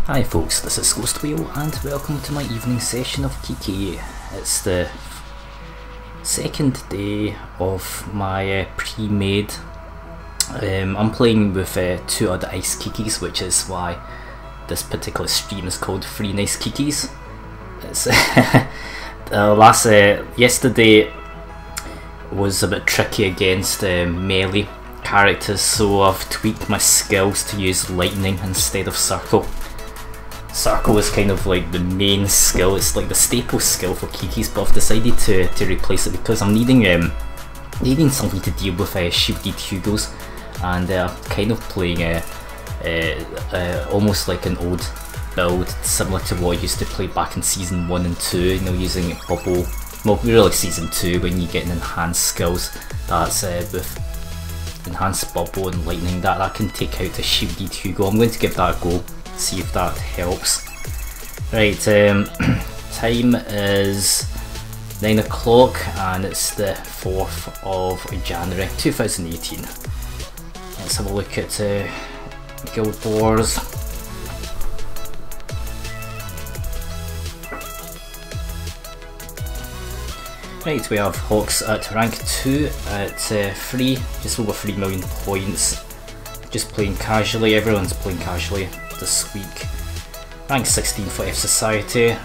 Hi folks, this is Ghost Wheel and welcome to my evening session of Kiki. It's the second day of my pre-made. I'm playing with two other nICE Kikis, which is why this particular stream is called Free nICE Kikis. It's yesterday was a bit tricky against melee characters, so I've tweaked my skills to use lightning instead of circle. Circle is kind of like the main skill, it's like the staple skill for Kikis, but I've decided to replace it because I'm needing something to deal with shielded Hugos, and kind of playing almost like an old build similar to what I used to play back in season 1 and 2, you know, using bubble, well really season 2 when you get an enhanced skills that's with enhanced bubble and lightning that can take out a shielded Hugo. I'm going to give that a go, see if that helps. Right, time is 9 o'clock and it's the 4th of January 2018. Let's have a look at Guild Wars. Right, we have Hawks at rank 2 at just over 3 million points. Just playing casually, everyone's playing casually this week. Rank 16 for fsociety.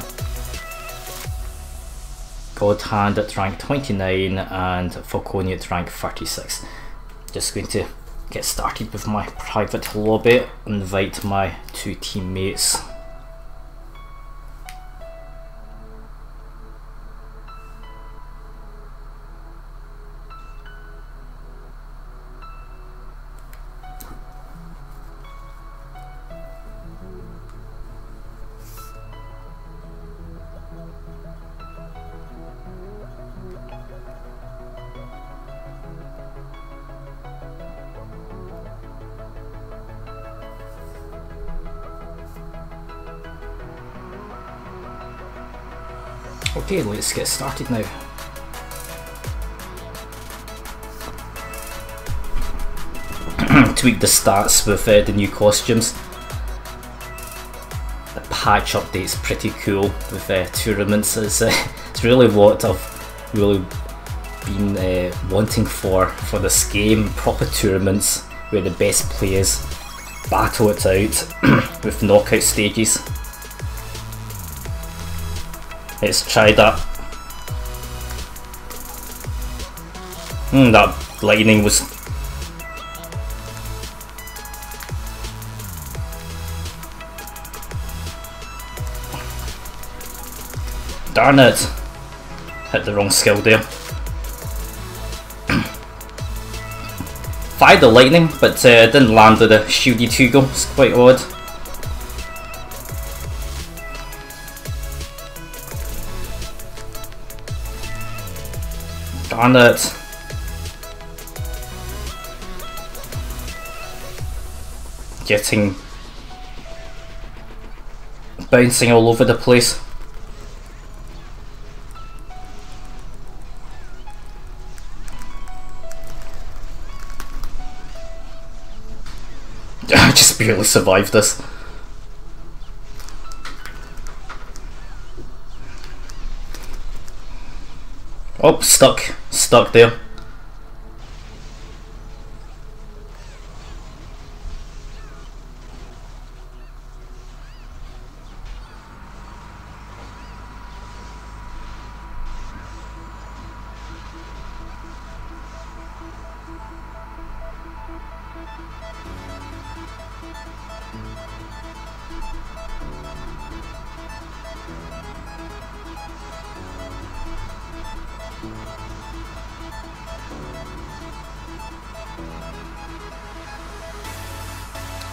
God Hand at rank 29 and Falcone at rank 36. Just going to get started with my private lobby, invite my two teammates. Okay, let's get started now. Tweak the stats with the new costumes. The patch update's pretty cool with tournaments. It's really what I've really been wanting for this game. Proper tournaments where the best players battle it out with knockout stages. Let's try that. That lightning was... Darn it! Hit the wrong skill there. Fired the lightning, but didn't land with a shielded Hugo. It's quite odd. Darn it. Bouncing all over the place. I just barely survived this. Oh, stuck there.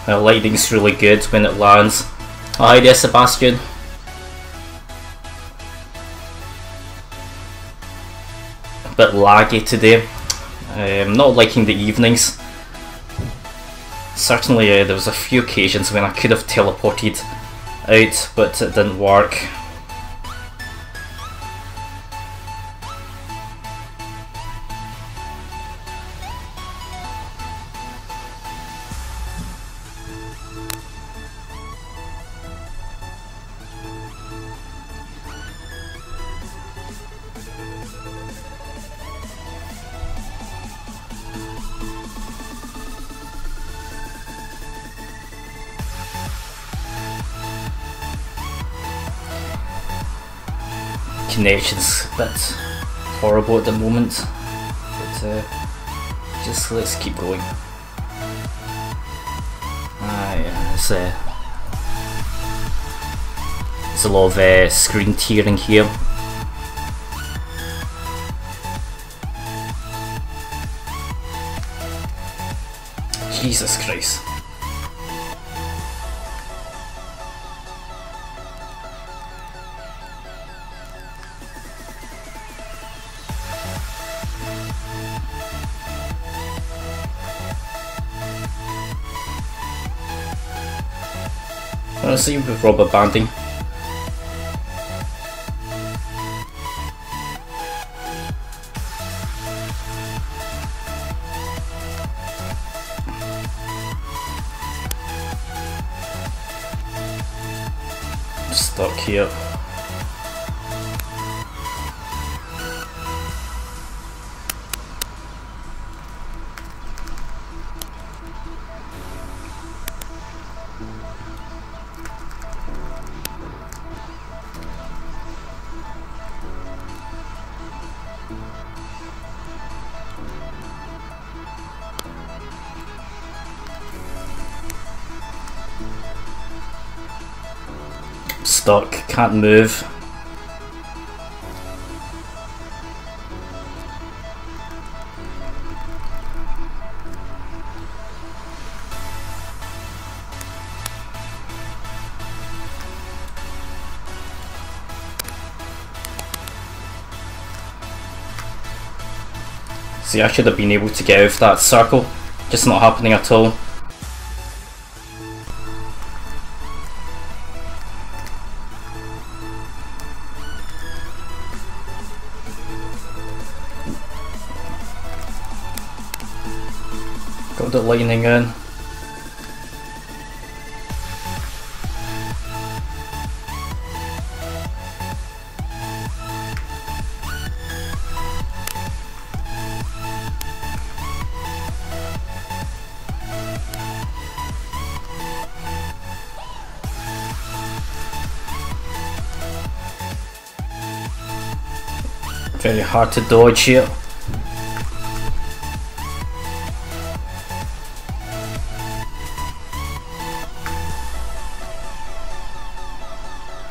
Lightning's really good when it lands. Oh, hi there, Sebastian. A bit laggy today. I'm not liking the evenings. Certainly there was a few occasions when I could have teleported out, but it didn't work. connection's a bit horrible at the moment, but just let's keep going. There's a lot of screen tearing here. Jesus Christ. Same with rubber banding. Stuck here. Stuck, can't move. See, I should have been able to get out of that circle, just not happening at all. Got the lightning in. Very hard to dodge here.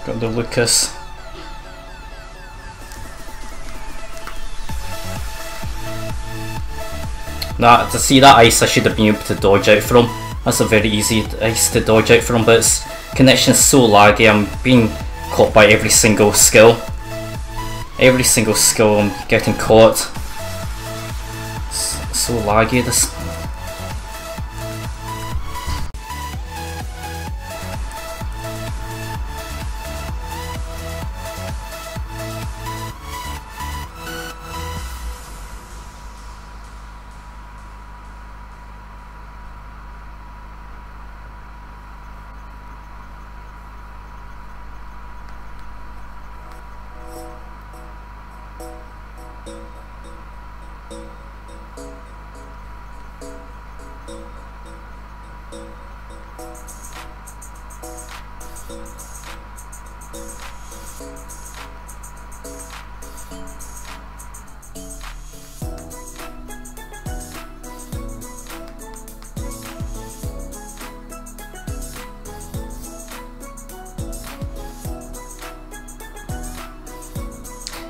Got the Lucas. Nah, to see that ice I should have been able to dodge out from. That's a very easy ice to dodge out from, but its connection's so laggy, I'm being caught by every single skill. Every single skill I'm getting caught. It's so laggy this.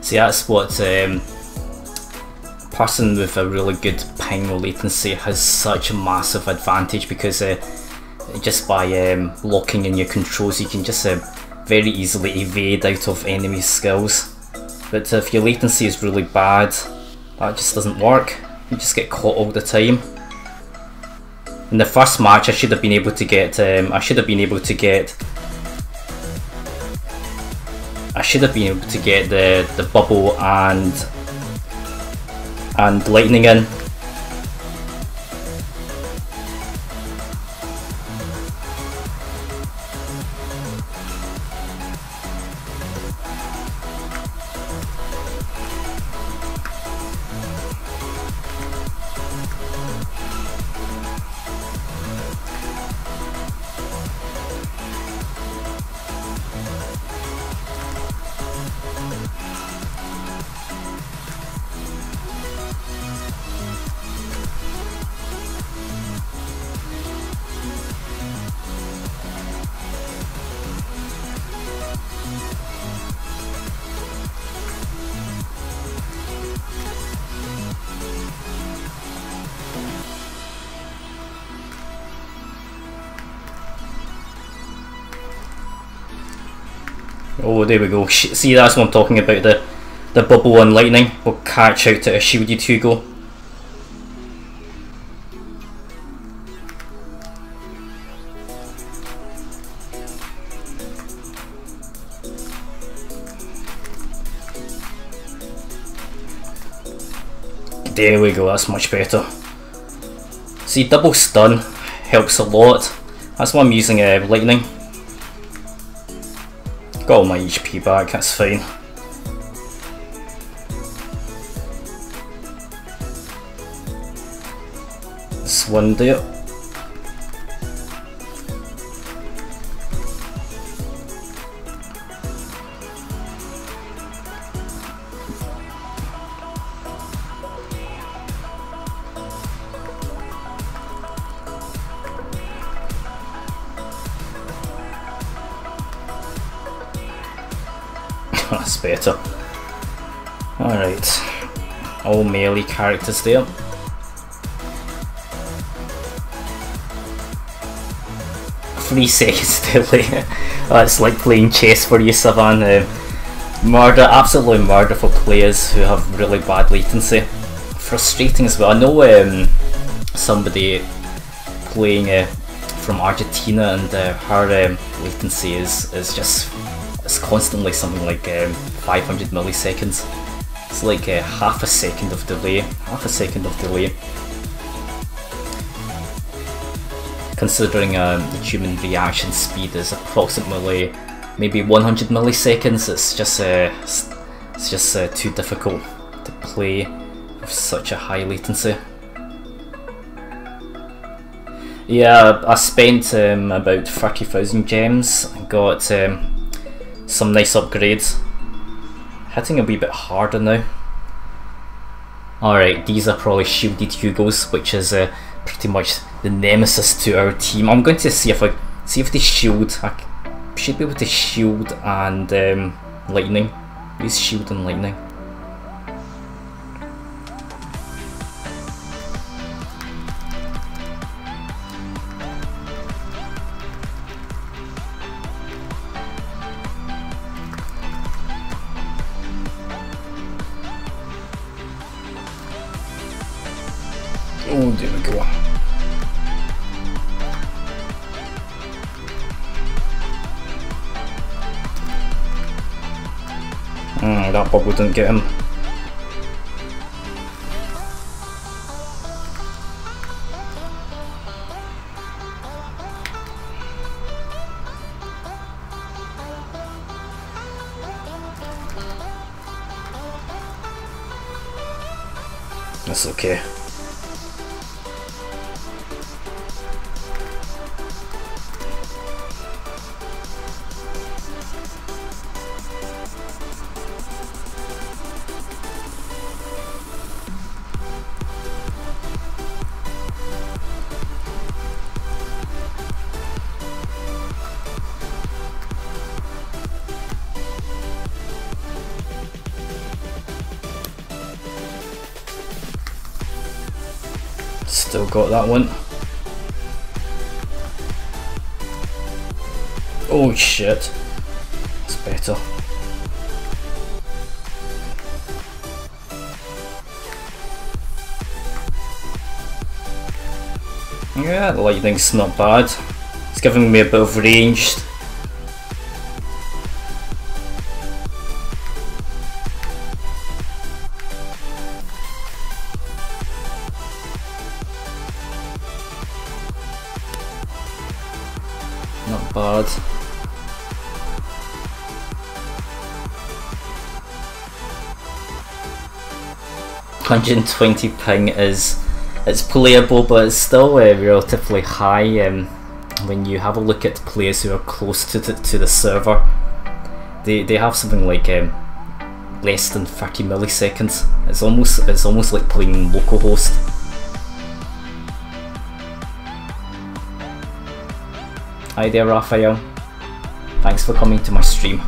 See, that's what a person with a really good ping or latency has such a massive advantage, because just by locking in your controls you can just very easily evade out of enemy skills. But if your latency is really bad, that just doesn't work. You just get caught all the time. In the first match I should have been able to get the bubble and lightning in. Oh, there we go. See, that's what I'm talking about, the bubble and lightning will catch out to a shielded Hugo. There we go, that's much better. See, double stun helps a lot. That's why I'm using lightning. Got all my HP back, that's fine. This one there. That's better. Alright, all melee characters there. Three seconds delay. That's like playing chess for you, Savan. Murder, absolutely murder for players who have really bad latency. Frustrating as well. I know somebody playing from Argentina, and her latency is just, it's constantly something like 500 milliseconds. It's like half a second of delay. Considering the human reaction speed is approximately maybe 100 milliseconds, it's just too difficult to play with such a high latency. Yeah, I spent about 30,000 gems and got some nice upgrades. Hitting a wee bit harder now. Alright, these are probably shielded Hugos, which is pretty much the nemesis to our team. I'm going to see if they shield. I should be able to shield and lightning. Use shield and lightning. Oh, there we go. That bubble didn't get him. That's okay. Still got that one. Oh shit. It's better. Yeah, the lightning's not bad. It's giving me a bit of range. Not bad. $120 ping it's playable, but it's still relatively high. When you have a look at players who are close to the server, they have something like less than 30 milliseconds. It's almost like playing localhost. Hi there, Raphael. Thanks for coming to my stream.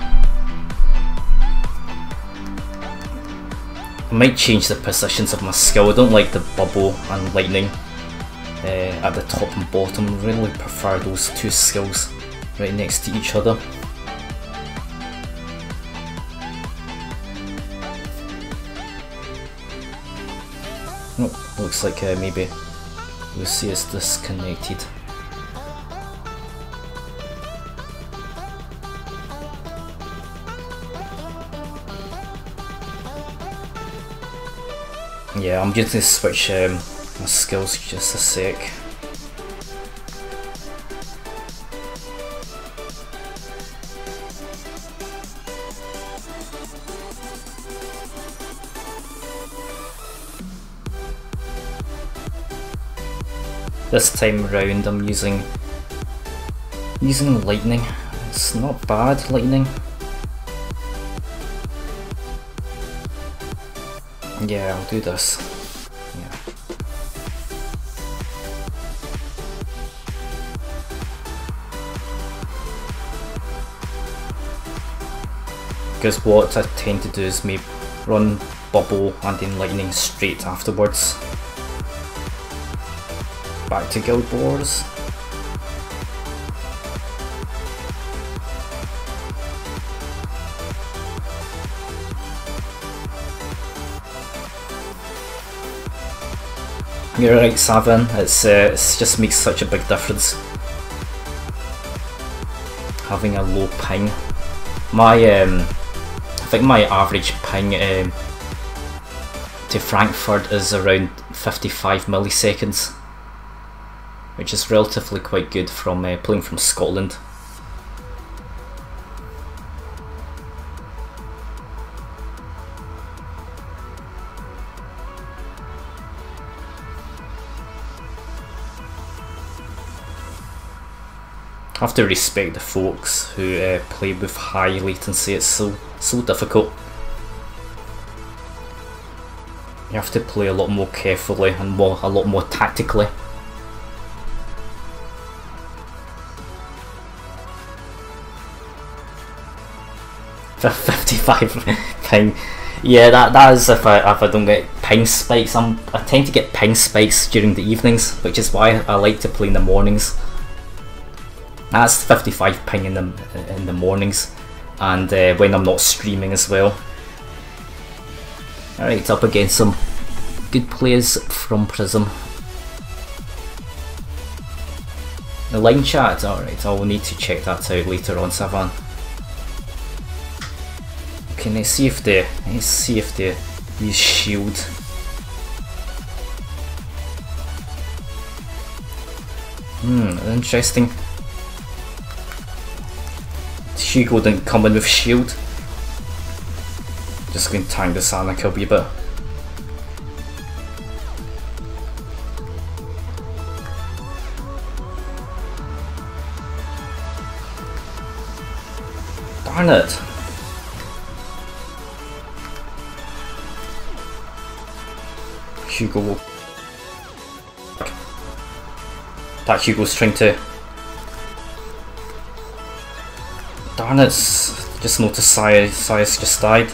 I might change the positions of my skill. I don't like the bubble and lightning at the top and bottom. I really prefer those two skills right next to each other. looks like maybe we'll see it's disconnected. Yeah, I'm just going to switch my skills just a sec. This time around I'm using lightning. It's not bad, lightning. Yeah, I'll do this. Yeah. Because what I tend to do is maybe run bubble and then lightning straight afterwards. Back to Guild Wars. You're right, Savin. It just makes such a big difference having a low ping. My I think my average ping to Frankfurt is around 55 milliseconds. Which is relatively quite good from playing from Scotland. I have to respect the folks who play with high latency. It's so difficult. You have to play a lot more carefully and a lot more tactically. For 55 ping, yeah, that is if I don't get ping spikes. I tend to get ping spikes during the evenings, which is why I like to play in the mornings. That's 55 ping in the mornings, and when I'm not streaming as well. Alright, up against some good players from Prism. The line chat, alright, I'll need to check that out later on, Savan. Okay, let's see if they use shield. Interesting. Hugo didn't come in with shield. Just going to tank the Sonic a wee bit. Darn it. Hugo will... That Hugo's trying to... Darn it, just noticed Sias just died.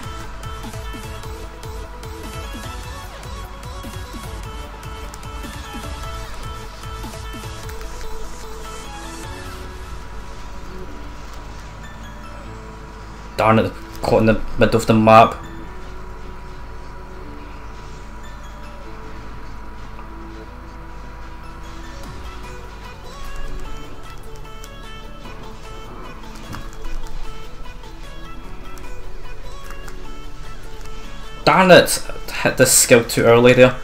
Darn it, caught in the middle of the map. Darn it! Hit this skill too early there.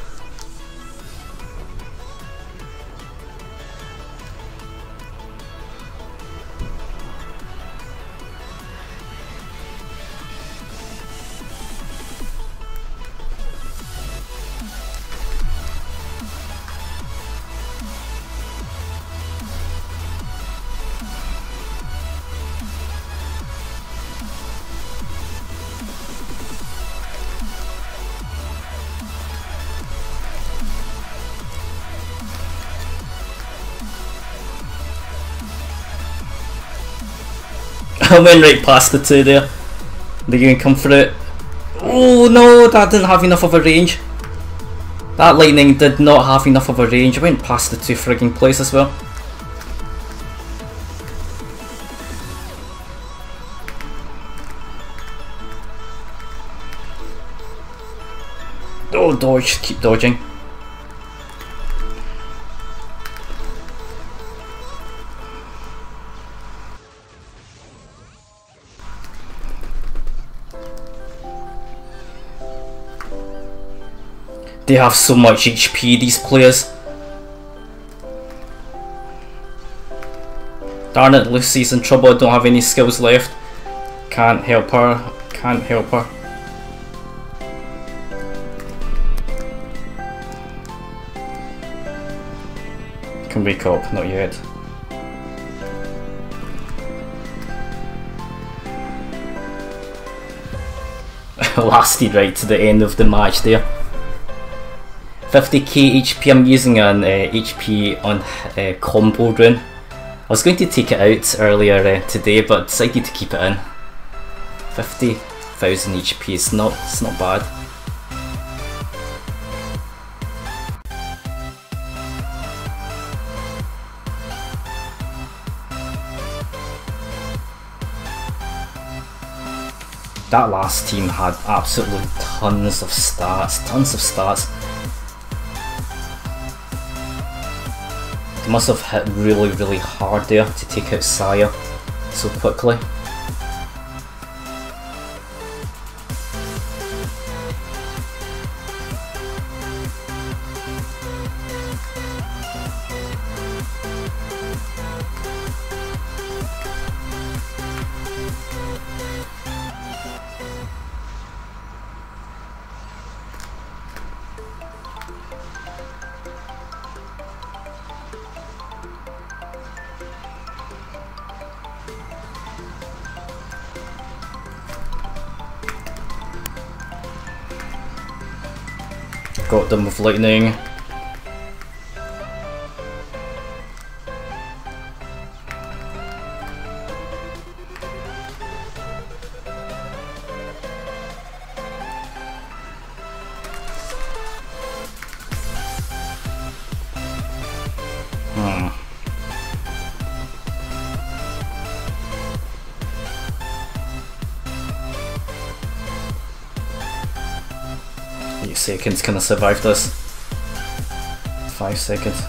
I went right past the two there. They're going to come for it. Oh no, that didn't have enough of a range. That lightning did not have enough of a range. I went past the two frigging plays as well. Oh, dodge, keep dodging. They have so much HP, these players. Darn it, Lucy's in trouble. I don't have any skills left. Can't help her. Can't help her. Can wake up, not yet. Lasted right to the end of the match there. 50k HP. I'm using an HP on combo rune. I was going to take it out earlier today, but decided to keep it in. 50,000 HP. It's not bad. That last team had absolutely tons of stats. They must have hit really hard there to take out Saya so quickly. Got them with lightning. Seconds, can I survive this? 5 seconds.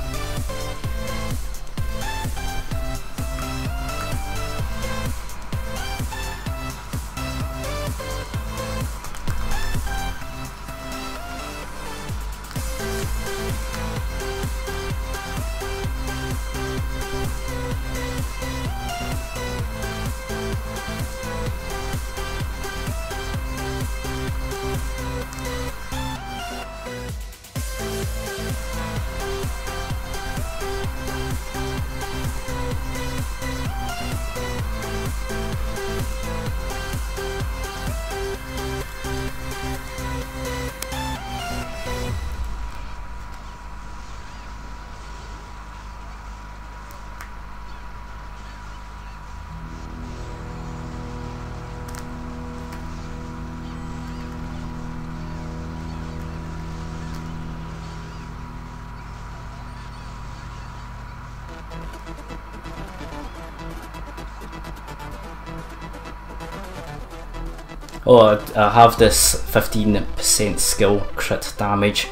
Oh, I have this 15% skill crit damage,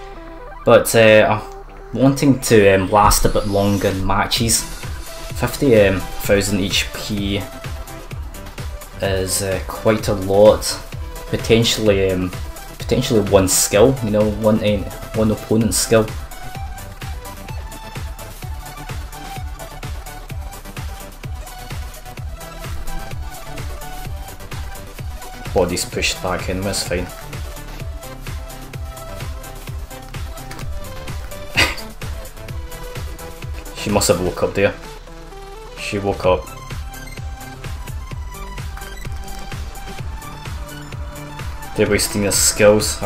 but I'm wanting to last a bit longer in matches. 50,000 HP is quite a lot. Potentially one skill, you know, one opponent's skill. Body's pushed back in, that's fine. She must have woke up there. She woke up. They're wasting their skills.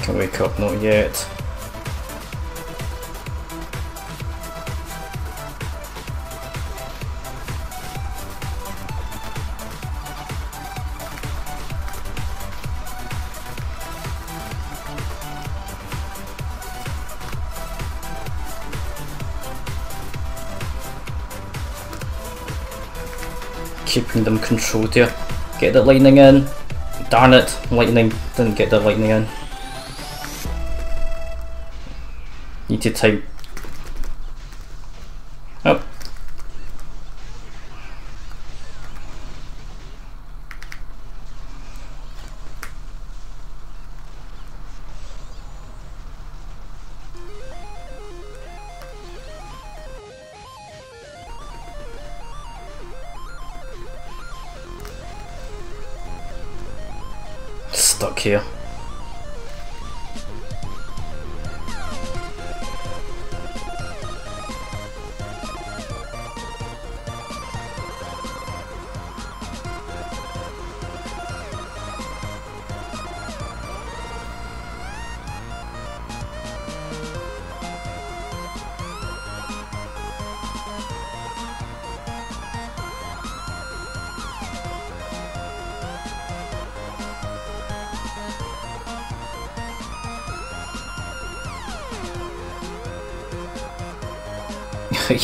Can wake up, not yet. Keeping them controlled here. Get the lightning in. Darn it, lightning didn't get the lightning in. Need to time. Oh. Stuck here.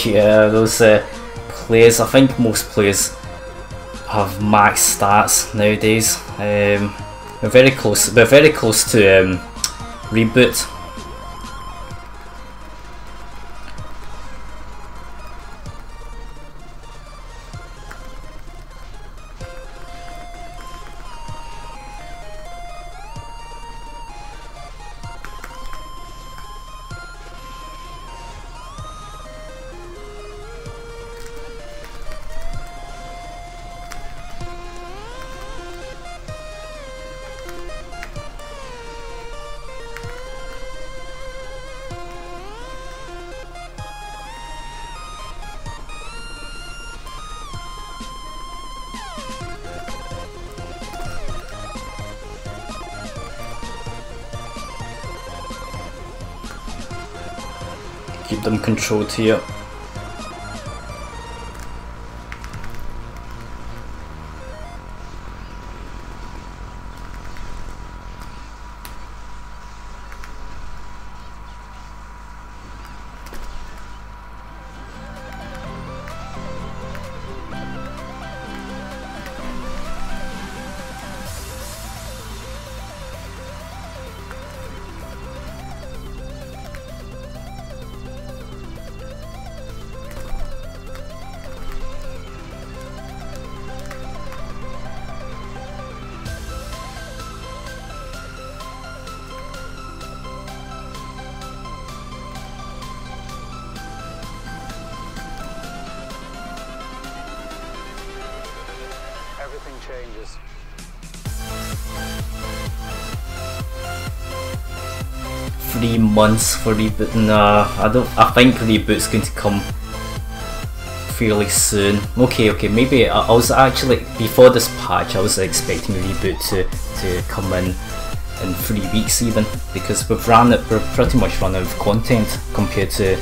Yeah, those players, I think most players have max stats nowadays. We're very close to reboot. Keep them controlled here. Everything changes. 3 months for reboot? Nah, I think reboot's going to come fairly soon. Okay, maybe I was actually, before this patch, I was expecting reboot to come in 3 weeks even, because we're pretty much run out of content compared to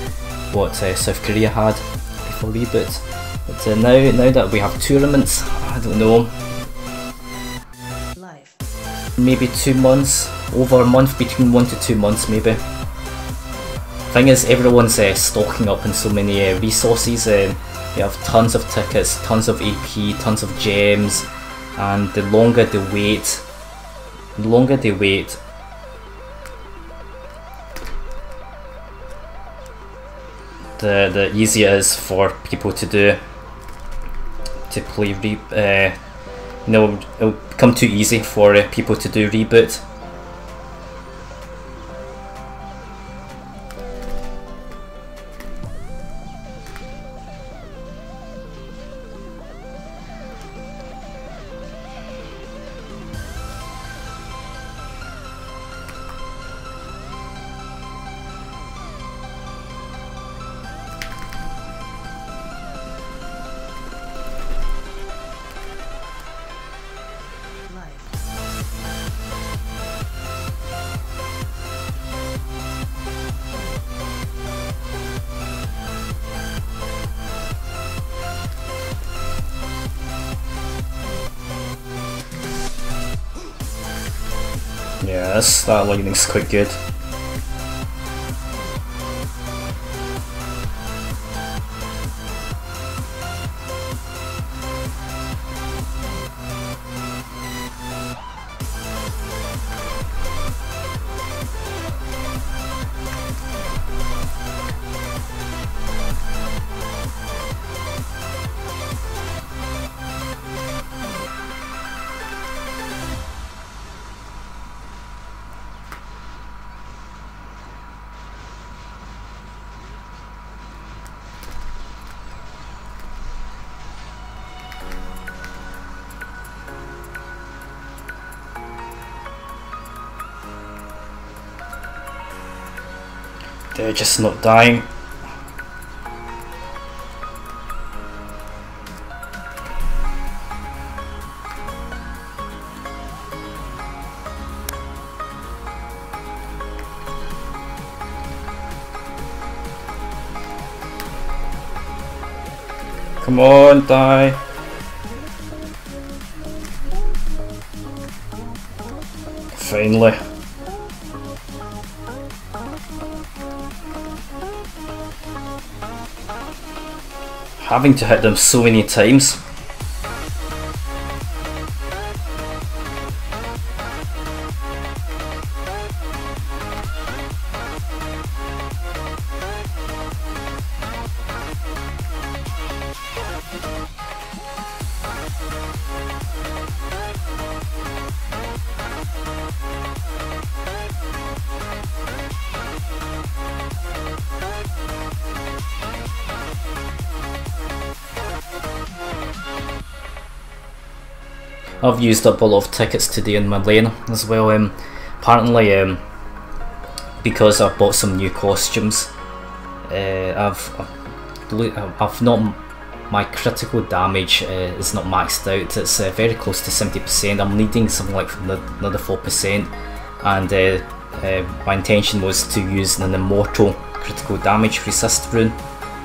what South Korea had before reboot. But now that we have tournaments, I don't know, maybe 2 months, over a month, between 1 to 2 months maybe. Thing is, everyone's stocking up in so many resources. You have tons of tickets, tons of AP, tons of gems, and the longer they wait, the easier it is for people to play it'll become too easy for people to do reboot. Yes, that lightning's quite good. They're just not dying. Come on, die. Finally. Having to hit them so many times. I've used up a lot of tickets today in my lane as well. Apparently, because I've bought some new costumes, I've not, my critical damage is not maxed out. It's very close to 70%. I'm needing something like another 4%, and my intention was to use an immortal critical damage resist rune.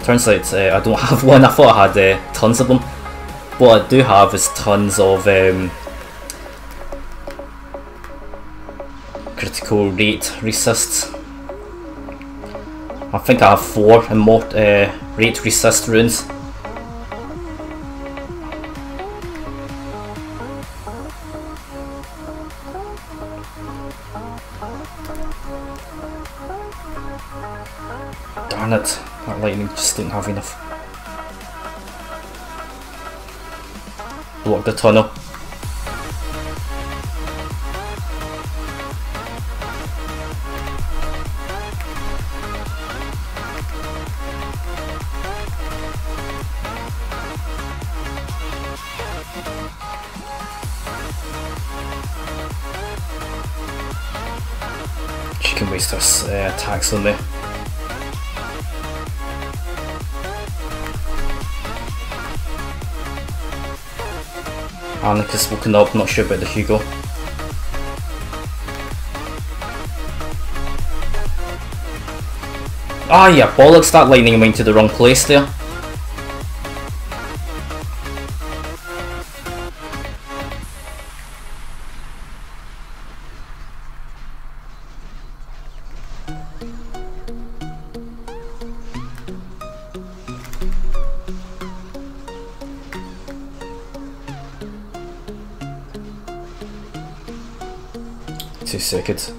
Turns out I don't have one. I thought I had tons of them. What I do have is tons of critical rate resists. I think I have 4 rate resist runes. Darn it, that lightning just didn't have enough. Block the tunnel. She can waste her attacks on me. Annika's woken up, not sure about the Hugo. Ah yeah, bollocks, that lightning went to the wrong place there. Two seconds.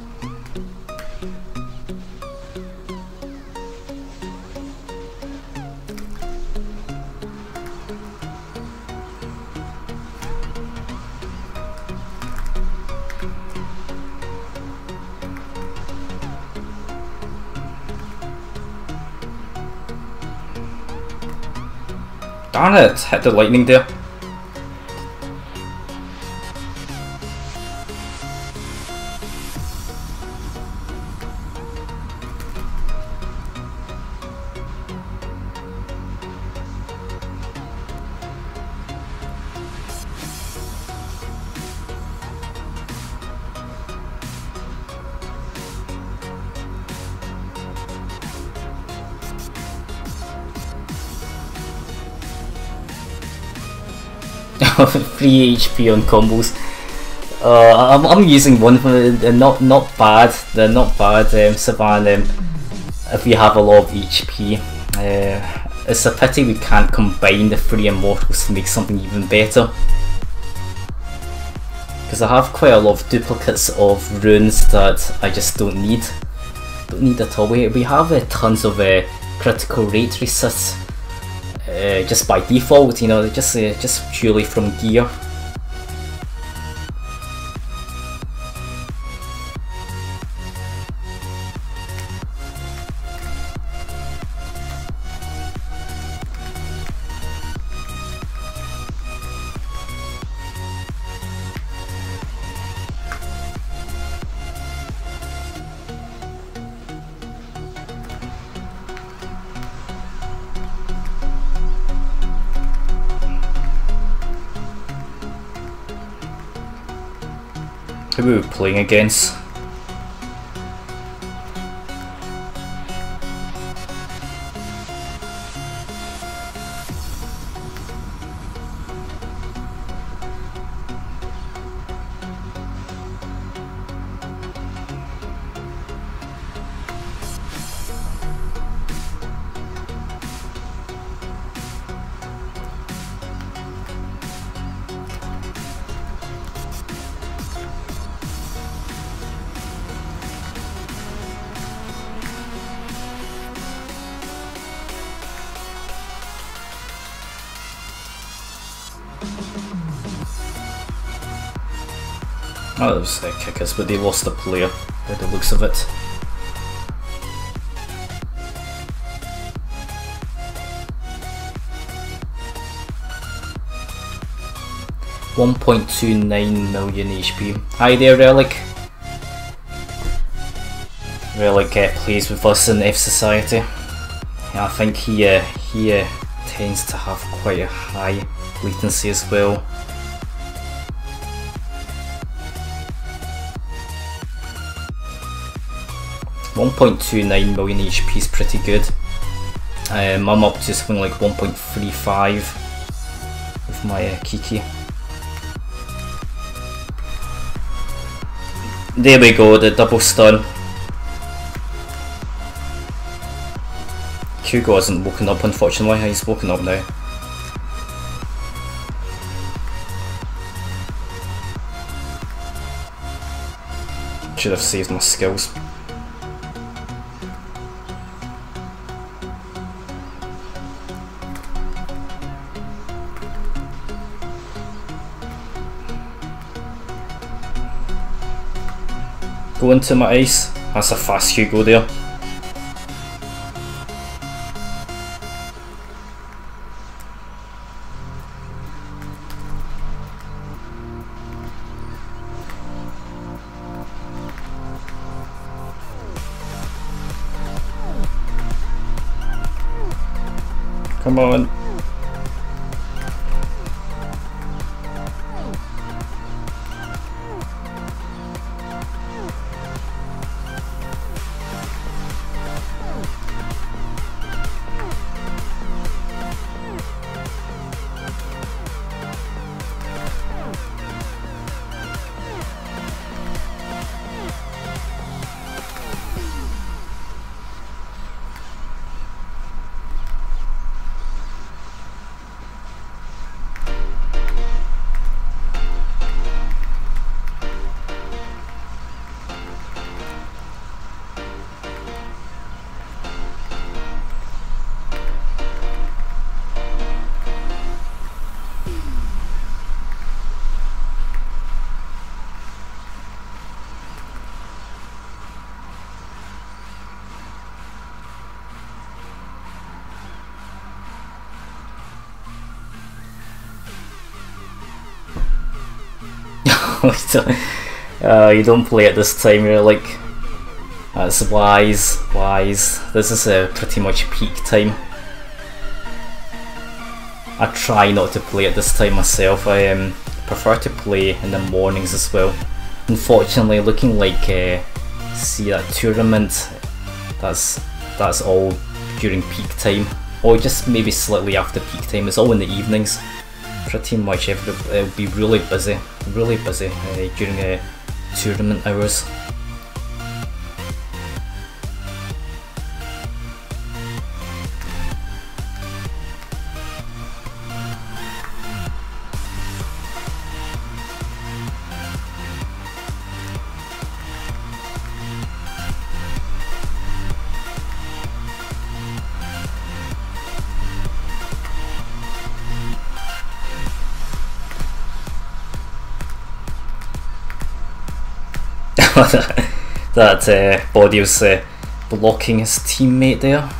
Darn it, hit the lightning there. Free HP on combos. I'm using one for not bad. They're not bad. Savan. If you have a lot of HP, it's a pity we can't combine the 3 immortals to make something even better. Because I have quite a lot of duplicates of runes that I just don't need. Don't need at all. We have tons of critical rate resists. Just by default, you know, just purely from gear. Who were we playing against? Oh, it was Kikis, but they lost a player by the looks of it. $1.29 million HP. Hi there, Relic. Relic plays with us in fsociety. I think he tends to have quite a high latency as well. $1.29 million HP is pretty good. I'm up to something like 1.35 with my Kiki. There we go, the double stun. Hugo hasn't woken up, unfortunately. He's woken up now. Should have saved my skills. Go into my ice. That's a fast Hugo there. Come on. You don't play it this time, you're like, that's wise. This is pretty much peak time. I try not to play it this time myself. I prefer to play in the mornings as well. Unfortunately, looking like see that tournament, that's all during peak time, or just maybe slightly after peak time. It's all in the evenings. Pretty much it'll be really busy during tournament hours. that body was blocking his teammate there.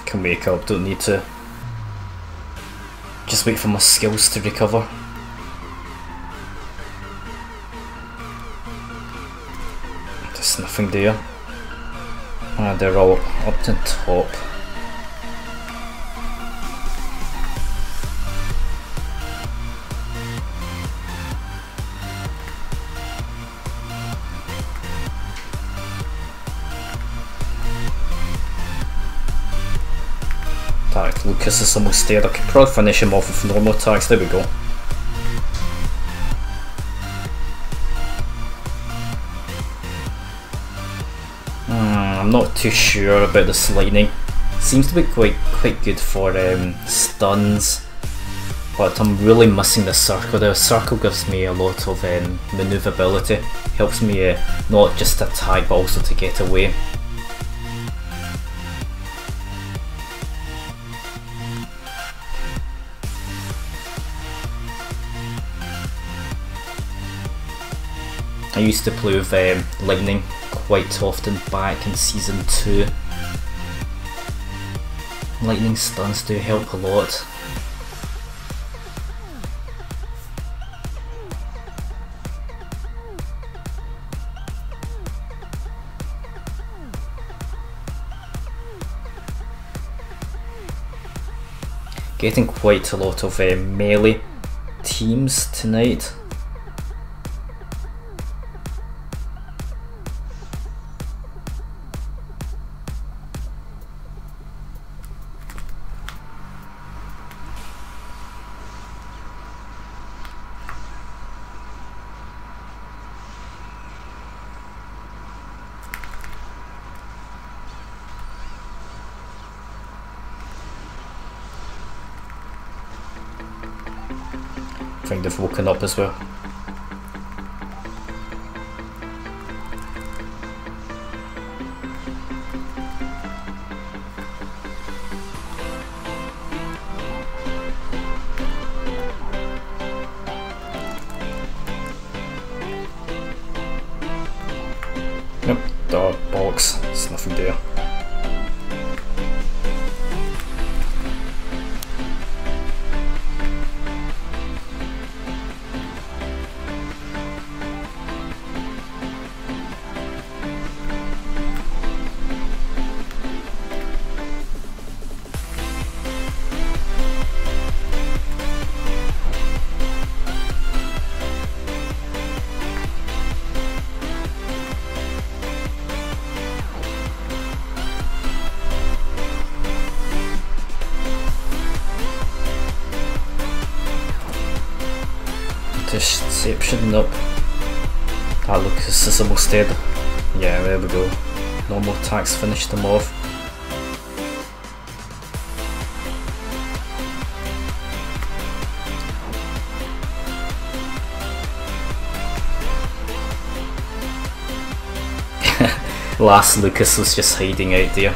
Can wake up, don't need to. Just wait for my skills to recover. nothing there. And they're all up to top. Attack, Lucas is almost there. I could probably finish him off with normal attacks. There we go. I'm not too sure about this lightning. Seems to be quite good for stuns, but I'm really missing the circle. The circle gives me a lot of manoeuvrability. Helps me not just attack but also to get away. I used to play with lightning quite often back in season 2. Lightning stuns do help a lot. Getting quite a lot of melee teams tonight. I think they've woken up as well. Nope, bollocks, there's nothing there. Deception, nope. That Lucas is almost dead. Yeah, there we go. Normal attacks finished them off. Last Lucas was just hiding out there.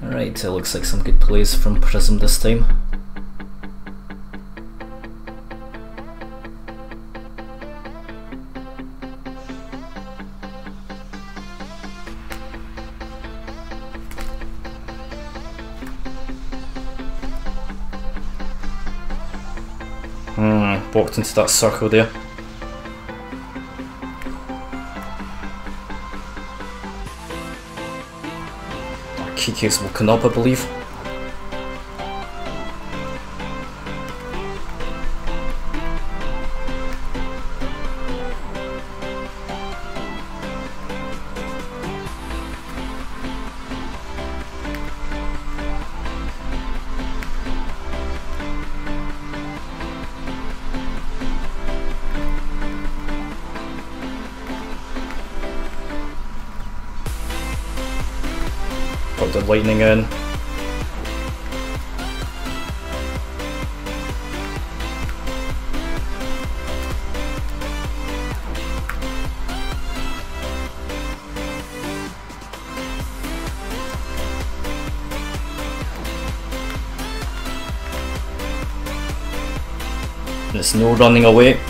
Alright, it looks like some good plays from Prism this time. Walked into that circle there. Kikis woken up, I believe. Got the lightning in. There's no running away.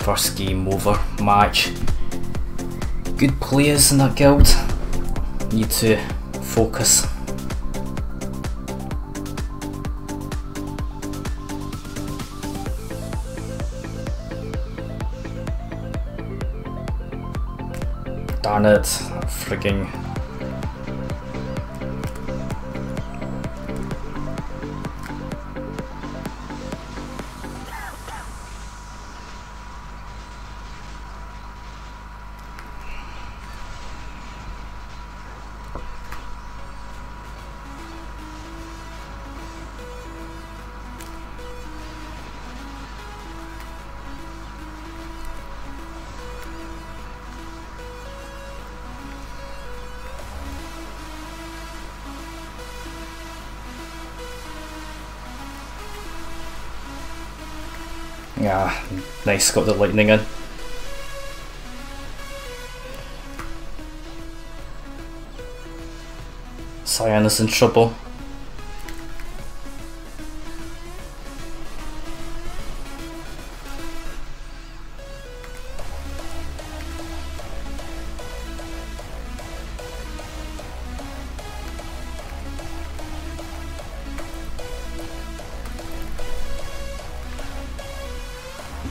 First game over match. Good players in that guild. Need to focus. Darn it, frigging. Yeah, nice, got the lightning in. Cyan is in trouble.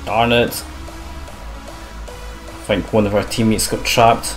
Darn it. I think one of our teammates got trapped.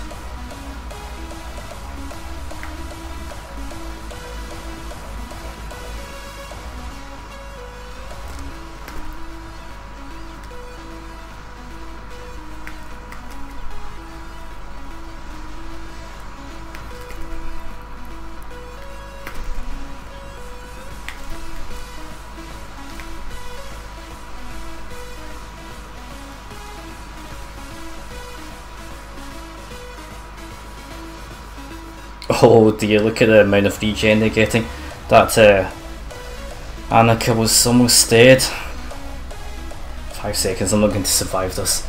Oh dear, look at the amount of regen they're getting. That Annika was almost dead. 5 seconds, I'm not going to survive this.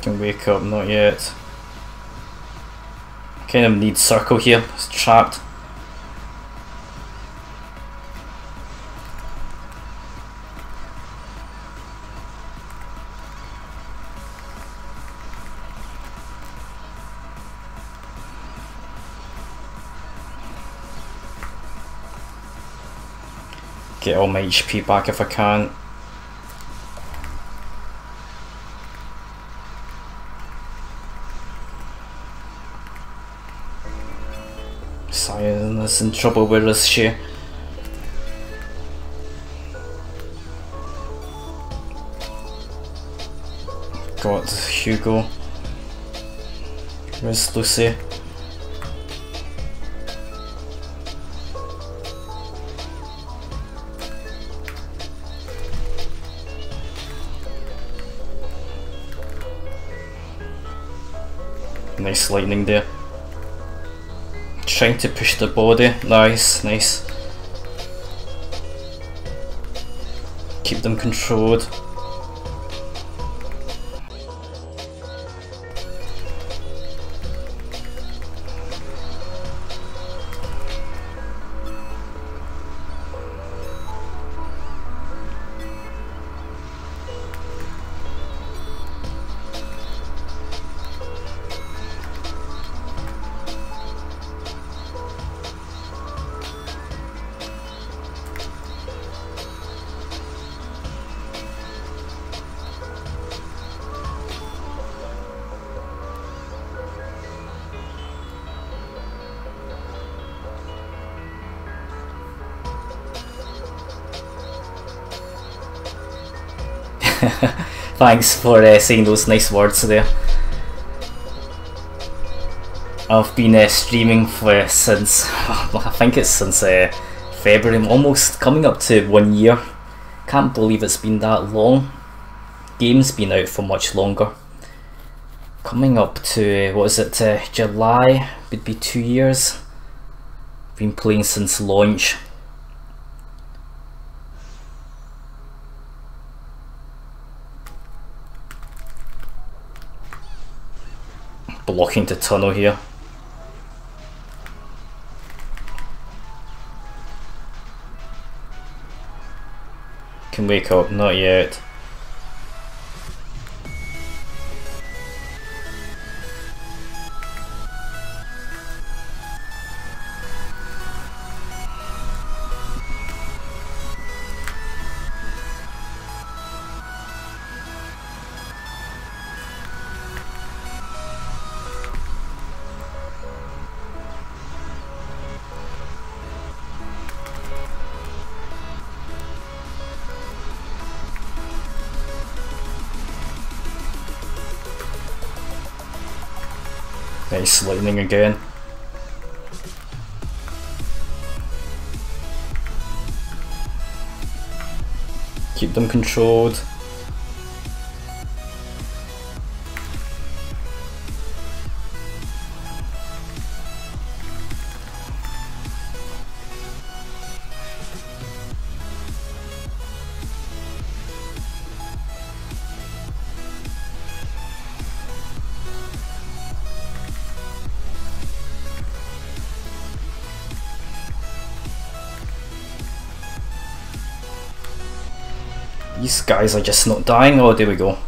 Can wake up, not yet. Kind of need circle here, it's trapped. Get all my HP back if I can. Cyan is in trouble, where is she? Got Hugo. Where's Lucy? Nice lightning there. Trying to push the body. Nice, nice. Keep them controlled. Thanks for saying those nice words there. I've been streaming for since, I think it's since February. I'm almost coming up to 1 year. Can't believe it's been that long. Game's been out for much longer. Coming up to, what is it, July would be 2 years. Been playing since launch. Blocking the tunnel here. Can wake up, not yet. Nice lightning again. Keep them controlled. These guys are just not dying. Oh, there we go.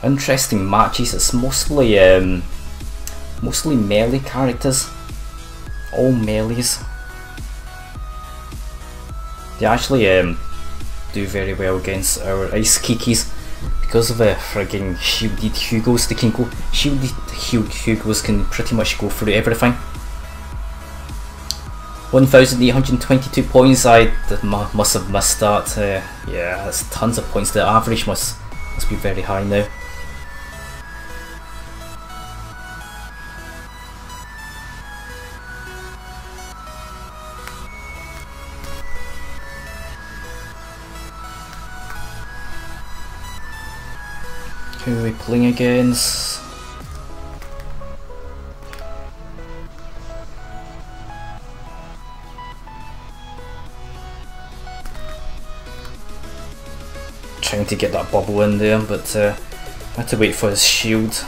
Interesting matches. It's mostly melee characters. All melees. They actually do very well against our ice Kikis because of the frigging shielded Hugos. They can go, shielded Hugos can pretty much go through everything. 1,822 points. I must have missed that. Yeah, that's tons of points. The average must be very high now. Who are we playing against? Trying to get that bubble in there, but I had to wait for his shield.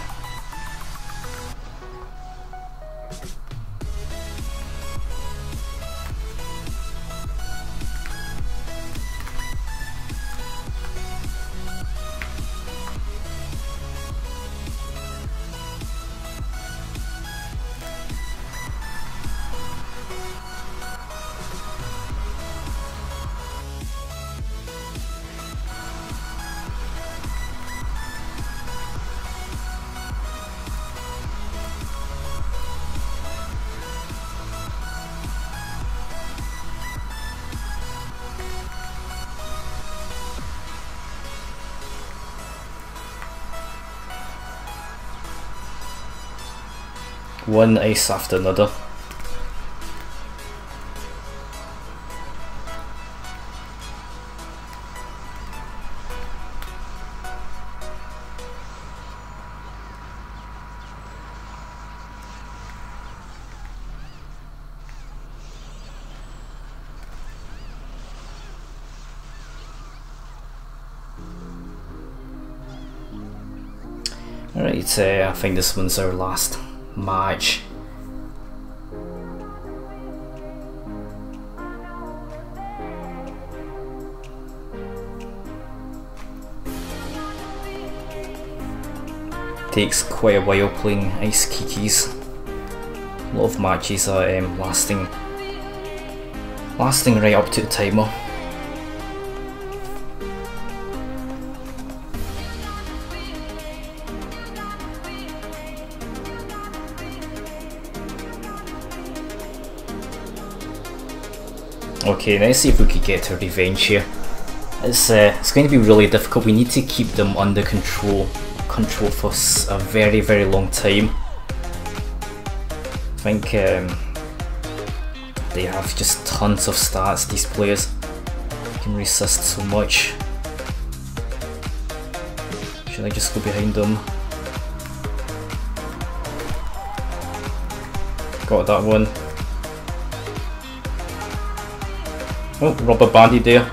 One ice after another. Alright, I think this one's our last match. Takes quite a while playing ice Kikis. A lot of matches are lasting right up to the timer. Okay, let's see if we could get a revenge here. It's going to be really difficult. We need to keep them under control for a very, very long time. I think they have just tons of stats, these players. They can resist so much. Should I just go behind them? Got that one. Oh, rubber banded there.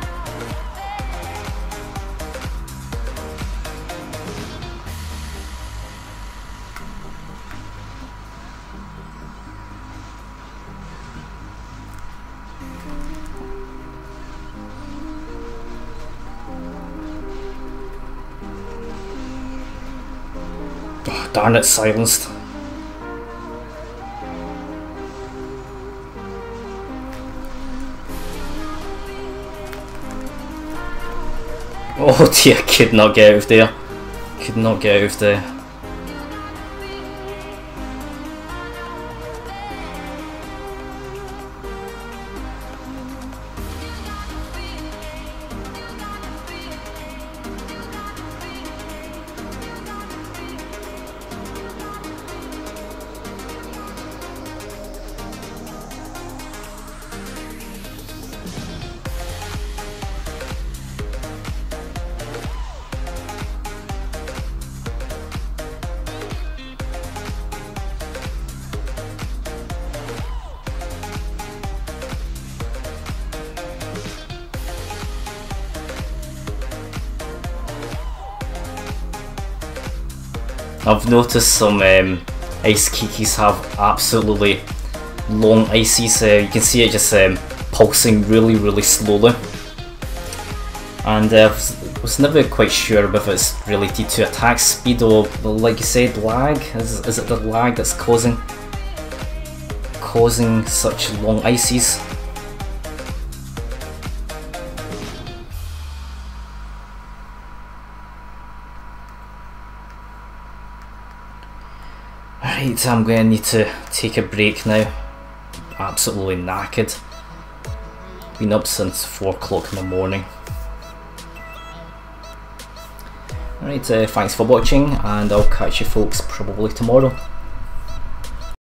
Oh, darn it, silenced. Oh dear, could not get out of there. Could not get out of there. I've noticed some ice Kikis have absolutely long ices. You can see it just pulsing really slowly, and I was never quite sure if it's related to attack speed or, like you said, lag. Is it the lag that's causing such long ices? Right, I'm going to need to take a break now. Absolutely knackered. Been up since 4 o'clock in the morning. Alright, thanks for watching, and I'll catch you folks probably tomorrow.